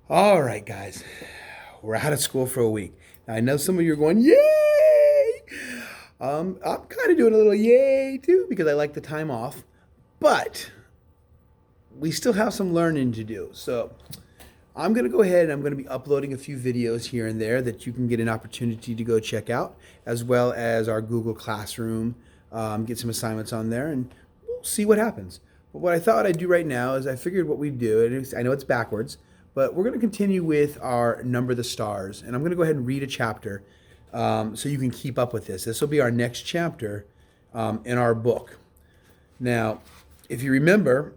All right, guys, we're out of school for a week. Now, I know some of you are going, yay! I'm kind of doing a little yay too because I like the time off, but we still have some learning to do. So I'm going to go ahead and I'm going to be uploading a few videos here and there that you can get an opportunity to go check out, as well as our Google Classroom, get some assignments on there, and we'll see what happens. But what I thought I'd do right now is I figured what we'd do, and I know it's backwards, but we're going to continue with our Number the Stars. And I'm going to go ahead and read a chapter so you can keep up with this. This will be our next chapter in our book. Now, if you remember,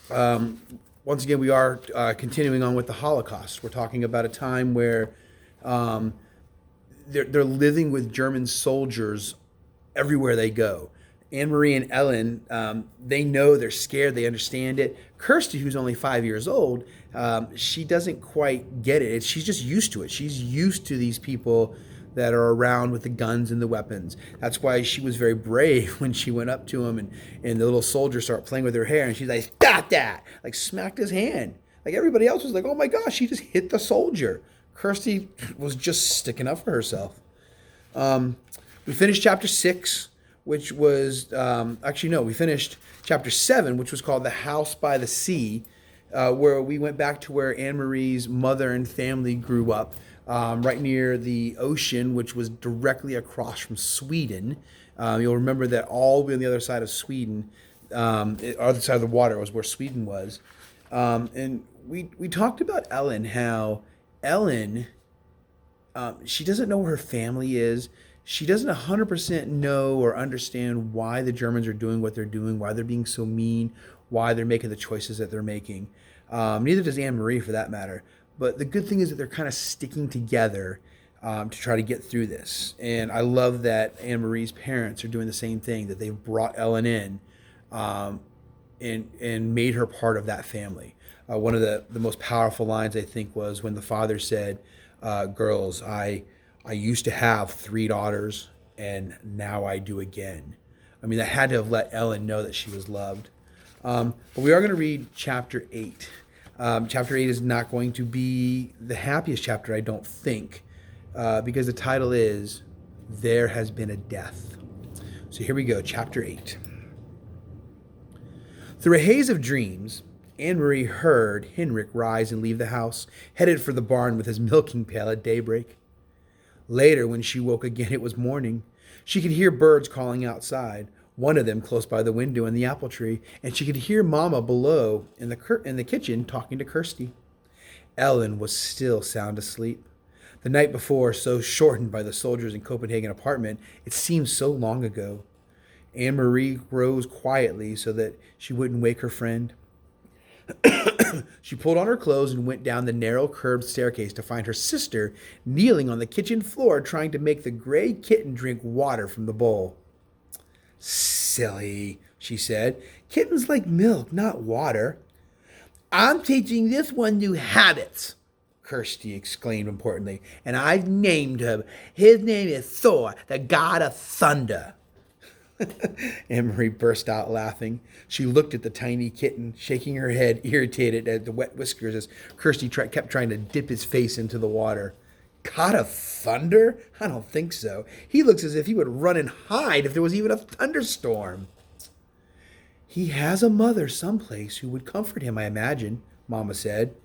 once again, we are continuing on with the Holocaust. We're talking about a time where they're living with German soldiers everywhere they go. Anne Marie and Ellen, they know, they're scared, they understand it. Kirsty, who's only 5 years old, she doesn't quite get it. She's just used to it. She's used to these people that are around with the guns and the weapons. That's why she was very brave when she went up to him and the little soldier started playing with her hair and she's like, stop that! Like smacked his hand. Like everybody else was like, oh my gosh, she just hit the soldier. Kirsty was just sticking up for herself. We finished chapter 6, which was, we finished chapter 7, which was called The House by the Sea, where we went back to where Anne Marie's mother and family grew up, right near the ocean, which was directly across from Sweden. You'll remember that all the way on the other side of Sweden, other side of the water was where Sweden was. And we talked about Ellen, how Ellen, she doesn't know where her family is. She doesn't 100% know or understand why the Germans are doing what they're doing, why they're being so mean, why they're making the choices that they're making. Neither does Anne Marie, for that matter. But the good thing is that they're kind of sticking together to try to get through this. And I love that Anne Marie's parents are doing the same thing, that they've brought Ellen in and made her part of that family. One of the most powerful lines, I think, was when the father said, girls, I used to have 3 daughters, and now I do again. I mean, that had to have let Ellen know that she was loved. But we are going to read chapter 8. Chapter 8 is not going to be the happiest chapter, I don't think, because the title is There Has Been a Death. So here we go, chapter 8. Through a haze of dreams, Anne Marie heard Hendrik rise and leave the house, headed for the barn with his milking pail at daybreak. Later, when she woke again, it was morning. She could hear birds calling outside, one of them close by the window in the apple tree, and she could hear Mama below in the kitchen talking to Kirsty. Ellen was still sound asleep. The night before, so shortened by the soldiers in Copenhagen apartment, it seemed so long ago. Anne Marie rose quietly so that she wouldn't wake her friend. She pulled on her clothes and went down the narrow curved staircase to find her sister kneeling on the kitchen floor trying to make the gray kitten drink water from the bowl. Silly, she said. Kittens like milk, not water. I'm teaching this one new habits, Kirsty exclaimed importantly, and I've named him. His name is Thor, the god of thunder. Anne Marie burst out laughing. She looked at the tiny kitten, shaking her head, irritated at the wet whiskers as Kirsty kept trying to dip his face into the water. God of thunder? I don't think so. He looks as if he would run and hide if there was even a thunderstorm. He has a mother someplace who would comfort him, I imagine, Mama said.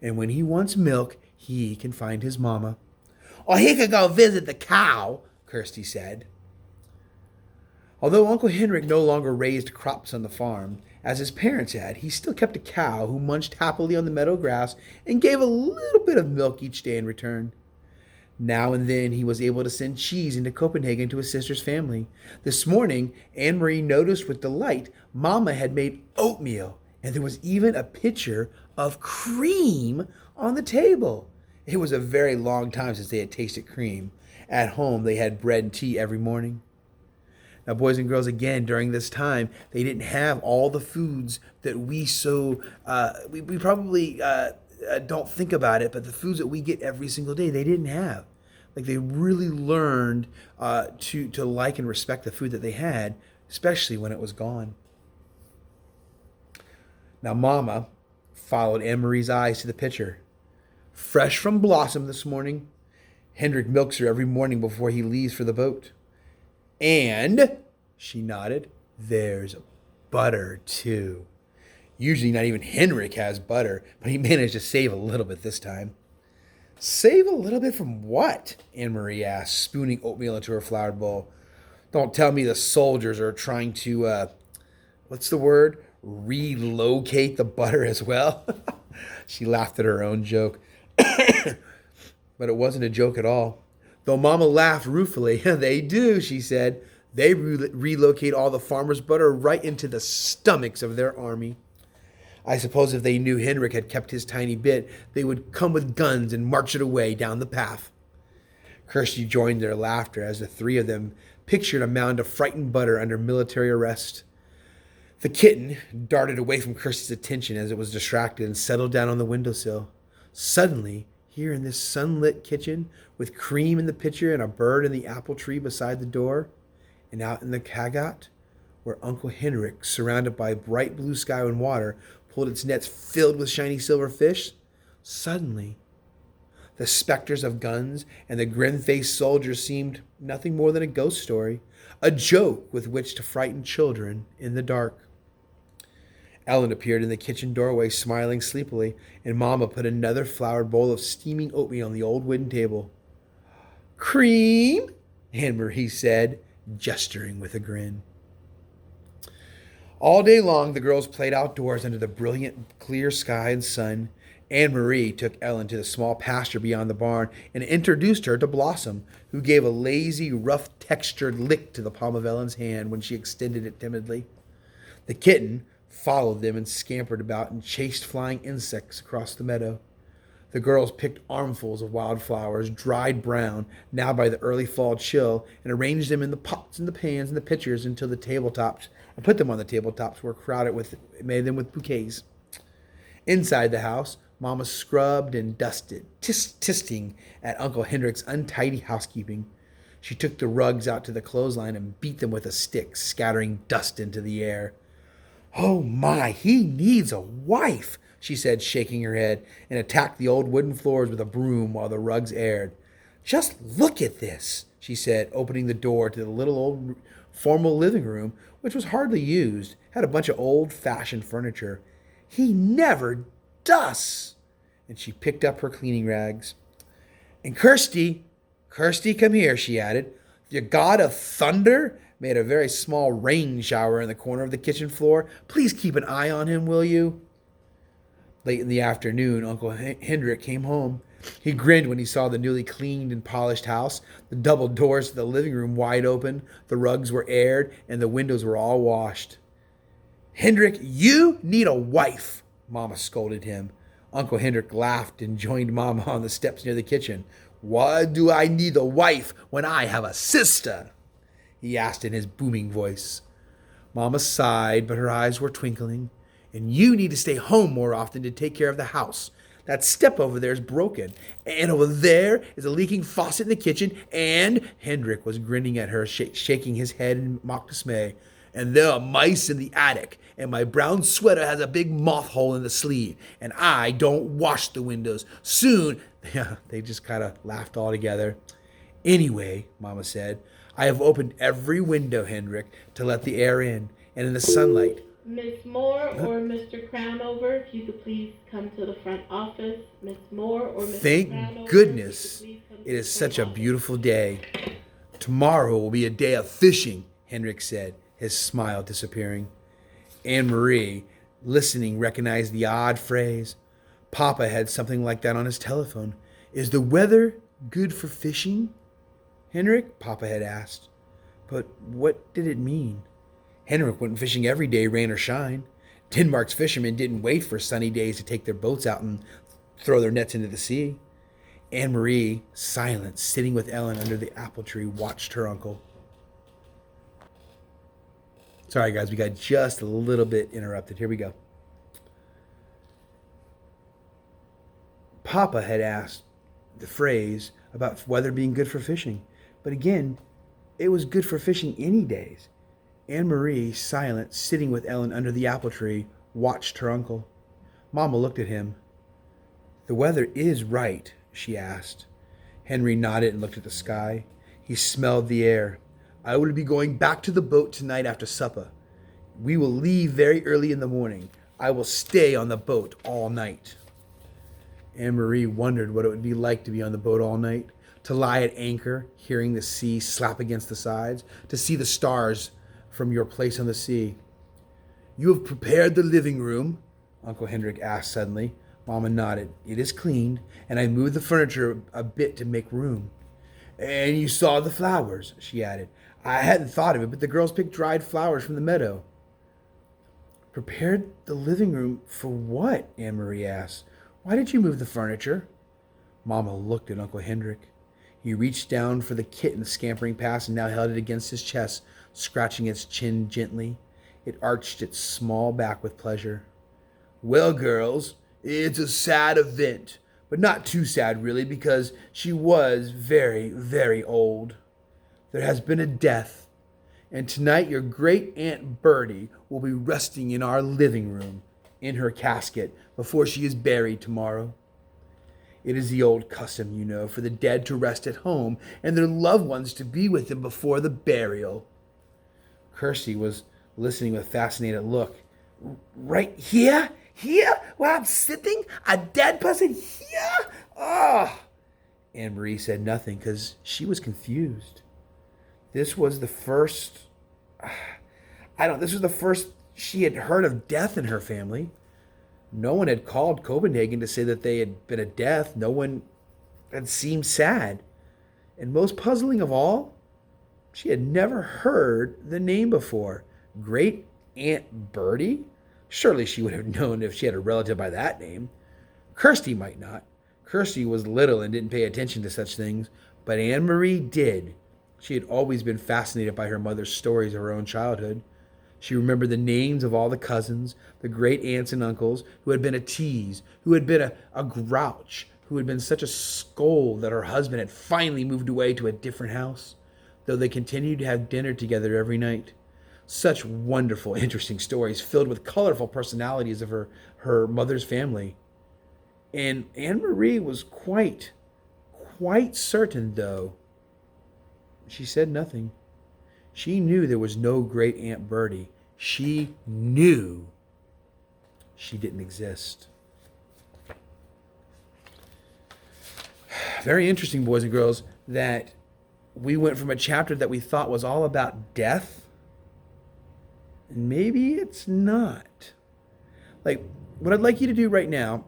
And when he wants milk, he can find his mama. Or he could go visit the cow, Kirsty said. Although Uncle Hendrik no longer raised crops on the farm, as his parents had, he still kept a cow who munched happily on the meadow grass and gave a little bit of milk each day in return. Now and then he was able to send cheese into Copenhagen to his sister's family. This morning, Anne Marie noticed with delight Mama had made oatmeal, and there was even a pitcher of cream on the table. It was a very long time since they had tasted cream. At home, they had bread and tea every morning. Now, boys and girls, again, during this time, they didn't have all the foods that we we probably don't think about it, but the foods that we get every single day, they didn't have. Like, they really learned to like and respect the food that they had, especially when it was gone. Now, Mama followed Anne Marie's eyes to the pitcher. Fresh from Blossom this morning. Hendrick milks her every morning before he leaves for the boat. And, she nodded, there's butter too. Usually not even Hendrick has butter, but he managed to save a little bit this time. Save a little bit from what? Anne-Marie asked, spooning oatmeal into her floured bowl. Don't tell me the soldiers are trying to, what's the word? Relocate the butter as well? She laughed at her own joke. But it wasn't a joke at all. Though Mama laughed ruefully. They do, she said. They relocate all the farmers' butter right into the stomachs of their army. I suppose if they knew Hendrick had kept his tiny bit, they would come with guns and march it away down the path. Kirsty joined their laughter as the three of them pictured a mound of frightened butter under military arrest. The kitten darted away from Kirsty's attention as it was distracted and settled down on the windowsill. Suddenly, here in this sunlit kitchen, with cream in the pitcher and a bird in the apple tree beside the door, and out in the cagot, where Uncle Hendrick, surrounded by bright blue sky and water, pulled its nets filled with shiny silver fish, suddenly the specters of guns and the grim-faced soldiers seemed nothing more than a ghost story, a joke with which to frighten children in the dark. Ellen appeared in the kitchen doorway, smiling sleepily, and Mama put another floured bowl of steaming oatmeal on the old wooden table. "Cream?" Anne-Marie said, gesturing with a grin. All day long, the girls played outdoors under the brilliant, clear sky and sun. Anne-Marie took Ellen to the small pasture beyond the barn and introduced her to Blossom, who gave a lazy, rough-textured lick to the palm of Ellen's hand when she extended it timidly. The kitten followed them and scampered about and chased flying insects across the meadow. The girls picked armfuls of wildflowers, dried brown, now by the early fall chill, and arranged them in the pots and the pans and the pitchers until the tabletops, and put them on the tabletops, were crowded with, made them with bouquets. Inside the house, Mama scrubbed and dusted, tisting at Uncle Hendrick's untidy housekeeping. She took the rugs out to the clothesline and beat them with a stick, scattering dust into the air. "Oh my, he needs a wife," she said, shaking her head, and attacked the old wooden floors with a broom while the rugs aired. "Just look at this," she said, opening the door to the little old formal living room, which was hardly used, had a bunch of old-fashioned furniture. "He never dusts." And she picked up her cleaning rags. "And Kirsty, come here," she added. "The god of thunder made a very small rain shower in the corner of the kitchen floor. Please keep an eye on him, will you?" Late in the afternoon, Uncle Hendrick came home. He grinned when he saw the newly cleaned and polished house, the double doors to the living room wide open, the rugs were aired, and the windows were all washed. "Hendrick, you need a wife," Mama scolded him. Uncle Hendrick laughed and joined Mama on the steps near the kitchen. "Why do I need a wife when I have a sister?" he asked in his booming voice. Mama sighed, but her eyes were twinkling. "And you need to stay home more often to take care of the house. That step over there is broken, and over there is a leaking faucet in the kitchen, and," Hendrick was grinning at her, shaking his head in mock dismay, "and there are mice in the attic, and my brown sweater has a big moth hole in the sleeve, and I don't wash the windows. Soon," they just kind of laughed all together. "Anyway," Mama said, "I have opened every window, Hendrick, to let the air in, and in the sunlight." Miss Moore or Mr. Crownover, if you could please come to the front office. Miss Moore or Mr. Thank Crownover, goodness if you could please come to it the is front such a office. beautiful day. "Tomorrow will be a day of fishing," Hendrick said, his smile disappearing. Anne-Marie, listening, recognized the odd phrase. Papa had something like that on his telephone. "Is the weather good for fishing, Hendrick?" Papa had asked. But what did it mean? Hendrick went fishing every day, rain or shine. Denmark's fishermen didn't wait for sunny days to take their boats out and throw their nets into the sea. Anne-Marie, silent, sitting with Ellen under the apple tree, watched her uncle. Sorry, guys, we got just a little bit interrupted. Here we go. Papa had asked the phrase about weather being good for fishing. But again, it was good for fishing any days. Anne-Marie, silent, sitting with Ellen under the apple tree, watched her uncle. Mama looked at him. The weather is right, she asked. Henry nodded and looked at the sky. He smelled the air. I will be going back to the boat tonight after supper. We will leave very early in the morning. I will stay on the boat all night. Anne-Marie wondered what it would be like to be on the boat all night, to lie at anchor, hearing the sea slap against the sides, to see the stars from your place on the sea. You have prepared the living room? Uncle Hendrick asked suddenly. Mama nodded. It is cleaned, and I moved the furniture a bit to make room. And you saw the flowers, she added. I hadn't thought of it, but the girls picked dried flowers from the meadow. Prepared the living room for what? Anne-Marie asked. Why did you move the furniture? Mama looked at Uncle Hendrick. He reached down for the kitten scampering past and now held it against his chest, scratching its chin gently. It arched its small back with pleasure. Well, girls, it's a sad event, but not too sad really, because she was very, very old. There has been a death, and tonight your great Aunt Bertie will be resting in our living room, in her casket, before she is buried tomorrow. It is the old custom, you know, for the dead to rest at home and their loved ones to be with them before the burial. Kirsty was listening with a fascinated look. Right here? Here? Where I'm sitting? A dead person here? Oh! Anne-Marie said nothing because she was confused. This was the first she had heard of death in her family. No one had called Copenhagen to say that they had been a death. No one had seemed sad. And most puzzling of all, she had never heard the name before. Great Aunt Bertie? Surely she would have known if she had a relative by that name. Kirsty might not. Kirsty was little and didn't pay attention to such things, but Anne-Marie did. She had always been fascinated by her mother's stories of her own childhood. She remembered the names of all the cousins, the great aunts and uncles, who had been a tease, who had been a grouch, who had been such a scold that her husband had finally moved away to a different house, though they continued to have dinner together every night. Such wonderful, interesting stories filled with colorful personalities of her mother's family. And Anne-Marie was quite certain, though. She said nothing. She knew there was no great Aunt Bertie. She knew she didn't exist. Very interesting, boys and girls, that we went from a chapter that we thought was all about death, and maybe it's not. Like, what I'd like you to do right now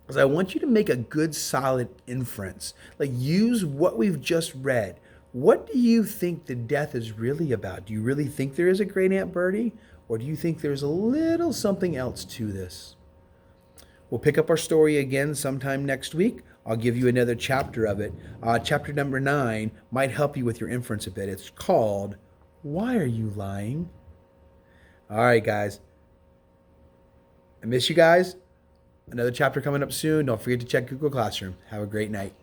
is I want you to make a good, solid inference. Like, use what we've just read. What do you think the death is really about? Do you really think there is a great Aunt Bertie? Or do you think there's a little something else to this? We'll pick up our story again sometime next week. I'll give you another chapter of it. Chapter number 9 might help you with your inference a bit. It's called, Why Are You Lying? All right, guys. I miss you guys. Another chapter coming up soon. Don't forget to check Google Classroom. Have a great night.